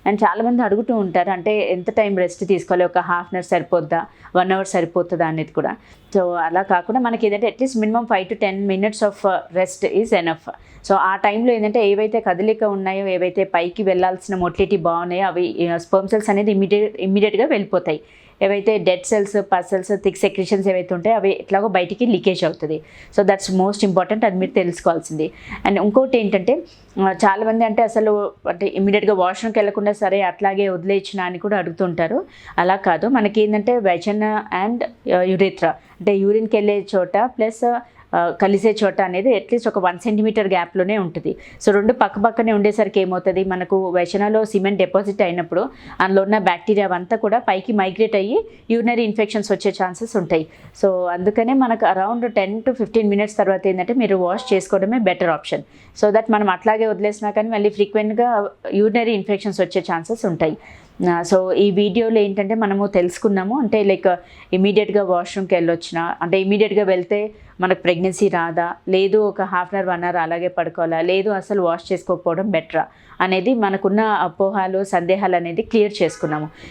And చాలామంది అడుగుతూ ఉంటారు, అంటే ఎంత టైం రెస్ట్ తీసుకోవాలి, ఒక హాఫ్ అన్ అవర్ సరిపోద్దా, 1 అవర్ సరిపోతుందా అనేది కూడా. సో అలా కాకుండా మనకి ఏంటంటే at least minimum 5 to 10 minutes of rest is enough. So ఆ టైంలో ఏంటంటే ఏవైతే కదలిక ఉన్నాయో, ఏవైతే పైకి వెళ్ళాల్సిన మొటిలిటీ బాగున్నాయో అవి స్పెర్మ్ సెల్స్ అనేది ఇమీడియట్గా వెళ్ళిపోతాయి. ఏవైతే dead cells, pus cells, thick secretions ఏవైతే ఉంటాయో అవి ఎట్లాగో బయటికి లీకేజ్ అవుతుంది. సో దట్స్ మోస్ట్ ఇంపార్టెంట్, అది మీరు తెలుసుకోవాల్సింది. అండ్ ఇంకోటి ఏంటంటే చాలామంది అంటే అసలు అంటే ఇమీడియట్గా వాష్రూమ్కి వెళ్ళకుండా సరే అట్లాగే వదిలేసిన అని కూడా అడుగుతుంటారు. అలా కాదు, మనకి ఏంటంటే వెజైనా అండ్ యురేత్రా అంటే యూరిన్కి వెళ్ళే చోట ప్లస్ కలిసే చోట అనేది అట్లీస్ట్ ఒక 1 centimeter గ్యాప్లోనే ఉంటుంది. సో రెండు పక్కనే ఉండేసరికి ఏమవుతుంది, మనకు వెజైనాలో సిమెంట్ డిపాజిట్ అయినప్పుడు అందులో ఉన్న బ్యాక్టీరియా అంతా కూడా పైకి మైగ్రేట్ అయ్యి యూరినరీ ఇన్ఫెక్షన్స్ వచ్చే ఛాన్సెస్ ఉంటాయి. సో అందుకనే మనకు అరౌండ్ 10 to 15 minutes తర్వాత ఏంటంటే మీరు వాష్ చేసుకోవడమే బెటర్ ఆప్షన్. సో దట్ మనం అట్లాగే వదిలేసినా కానీ మళ్ళీ ఫ్రీక్వెంట్గా యూరినరీ ఇన్ఫెక్షన్స్ వచ్చే ఛాన్సెస్ ఉంటాయి. సో ఈ వీడియోలో ఏంటంటే మనము తెలుసుకున్నాము, అంటే లైక్ ఇమీడియట్గా వాష్రూమ్కి వెళ్ళొచ్చిన అంటే ఇమీడియట్గా వెళ్తే మనకు ప్రెగ్నెన్సీ రాదా, లేదు ఒక హాఫ్ అన్ అవర్ 1 hour అలాగే పడుకోవాలా, లేదు అసలు వాష్ చేసుకోకపోవడం బెటరా అనేది మనకున్న అపోహాలు, సందేహాలు అనేది క్లియర్ చేసుకున్నాము.